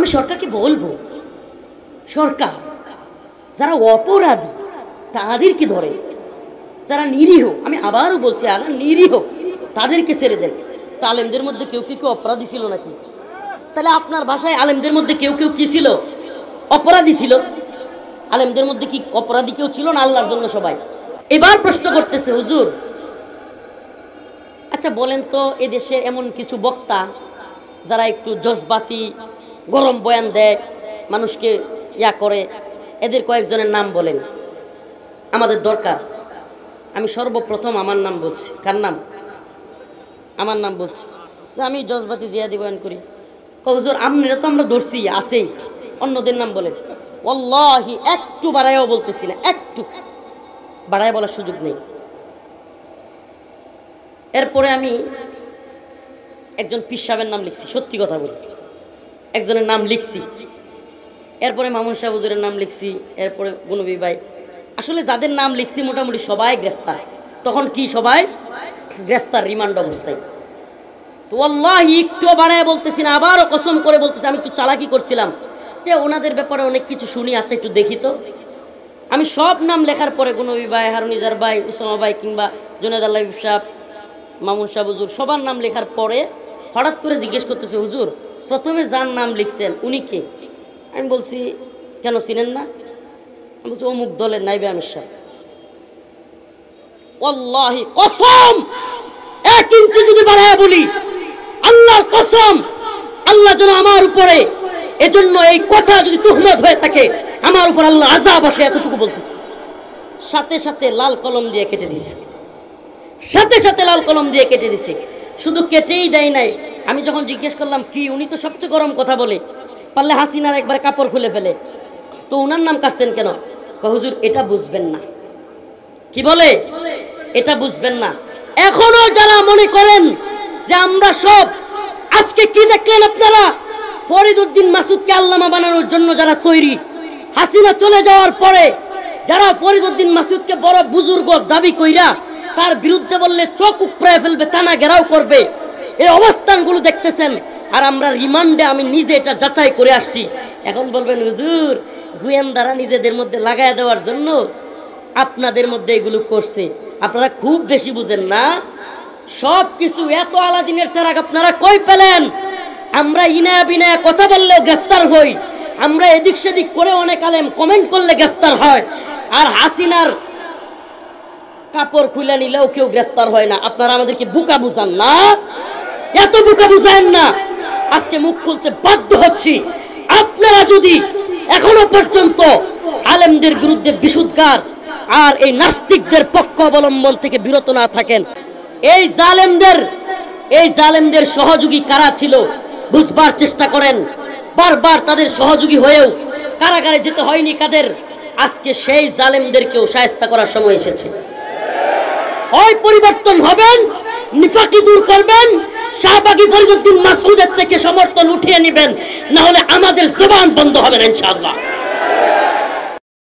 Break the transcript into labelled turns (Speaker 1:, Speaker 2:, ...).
Speaker 1: আমি সরকারকে বলবো, সরকার যারা অপরাধী তাদেরকে ধরে, যারা নিরীহ, আমি আবারও বলছি আল্লাহ নিরীহ তাদেরকে ছেড়ে দেন। তা আলেমদের মধ্যে কেউ কেউ অপরাধী ছিল নাকি? তাহলে আপনার ভাষায় আলেমদের মধ্যে কেউ কেউ কি ছিল? অপরাধী ছিল। আলেমদের মধ্যে কি অপরাধী কেউ ছিল না? আল্লাহর জন্য সবাই। এবার প্রশ্ন করতেছে, হুজুর আচ্ছা বলেন তো, এদেশে এমন কিছু বক্তা যারা একটু জজবাতি গরম বয়ান দেয়, মানুষকে ইয়া করে, এদের কয়েকজনের নাম বলেন, আমাদের দরকার। আমি সর্বপ্রথম আমার নাম বলছি। কার নাম? আমার নাম বলছি। আমি জজবাতি জিয়াদি বয়ান করি। হুজুর আপনারা তো আমরা ধরছি, আছেই, অন্যদের নাম বলেন। ওয়াল্লাহি একটু বাড়াইও বলতেছি না, একটু বাড়ায় বলার সুযোগ নেই। এরপরে আমি একজন পীর সাহেবের নাম লিখছি, সত্যি কথা বলি, একজনের নাম লিখছি। এরপরে মামুন সাহেব হুজুরের নাম লিখছি। এরপরে গুনবী ভাই, আসলে যাদের নাম লিখছি মোটামুটি সবাই গ্রেফতার। তখন কি সবাই গ্রেফতার, রিমান্ড অবস্থায়। তো আল্লাহি একটু বাড়ায় বলতেছি না, আবারও কসম করে বলতেছি, আমি একটু চালাকি করছিলাম যে ওনাদের ব্যাপারে অনেক কিছু শুনি, আচ্ছা একটু দেখি তো। আমি সব নাম লেখার পরে গুনবী ভাই, হারুনিজার ভাই, উসামা ভাই, কিংবা জুনেদ আল্লাহ সাহেব, মামুন সাহেব হুজুর, সবার নাম লেখার পরে হঠাৎ করে জিজ্ঞেস করতেছে, হুজুর প্রথমে যার নাম লিখছেন উনি কে? আমি বলছি কেন চিনেন না? আমি বলছি অমুক দলের নাইবে আমির সাহেব। ওয়াল্লাহি কসম, 1 ইঞ্চি যদি বাড়ায় বলি, আল্লাহর কসম, আল্লাহ যেন আমার উপরে, এজন্য এই কথা যদি তুহমত হয়ে থাকে, আমার উপর আল্লাহ আযাব আসে, এতটুকু বলতেছে। সাথে সাথে লাল কলম দিয়ে কেটে দিছে, সাথে সাথে লাল কলম দিয়ে কেটে দিছে। শুধু কেটেই দেয় নাই, আমি যখন জিজ্ঞেস করলাম কি, উনি তো সবচেয়ে গরম কথা বলে, পারলে হাসিনার একবার কাপড় খুলে ফেলে, তো উনার নাম কাটছেন কেন? হুজুর এটা বুঝবেন না। কি বলে? এটা বুঝবেন না। এখনো যারা মনে করেন যে আমরা সব, আজকে কি দেখলেন আপনারা? ফরিদ উদ্দিন মাসুদকে আল্লামা বানানোর জন্য যারা তৈরি, হাসিনা চলে যাওয়ার পরে যারা ফরিদ উদ্দিন মাসুদকে বড় বুজুর্গ দাবি কইরা তার বিরুদ্ধে বললে চোখ উপড়ায় ফেলবে, টানা ঘেরাও করবে, এই অবস্থানগুলো দেখতেছেন। আর আমরা রিমান্ডে, আমি নিজে এটা যাচাই করে আসছি। এখন বলবেন হুজুর গোয়েন্দারা নিজেদের মধ্যে লাগায় দেওয়ার জন্য আপনাদের মধ্যে এগুলো করছে। আপনারা খুব বেশি বুঝেন না। সব কিছু এত আলাদিনের চেরাগ আপনারা কই পেলেন? আমরা ইনায়া বিনায়া কথা বললেও গ্রেফতার হই, আমরা এদিক সেদিক করে অনেক আলেম কমেন্ট করলে গ্রেফতার হয়, আর হাসিনার কাপড় খুলে নিলেও কেউ গ্রেফতার হয় না। আপনারা আমাদেরকে বোকা বুঝান না, এত বোকা বুঝায়েন না। আজকে মুখ খুলতে বাধ্য হচ্ছি। আপনারা যদি এখনো পর্যন্ত আলেমদের বিরুদ্ধে বিশুদ্ধার আর এই নাস্তিকদের পক্ষ অবলম্বন থেকে বিরত না থাকেন, এই জালেমদের সহযোগী কারা ছিল বুঝবার চেষ্টা করেন। বারবার তাদের সহযোগী হয়েও কারাগারে যেতে হয়নি কাদের। আজকে সেই জালেমদেরকেও শায়েস্তা করার সময় এসেছে। হয় পরিবর্তন হবেন, নিফাকি দূর করবেন, শাহবাগী ফরিদ উদ্দিন মাসউদের থেকে সমর্থন উঠিয়ে নেবেন, না হলে আমাদের জবান বন্ধ হবে না ইনশাআল্লাহ।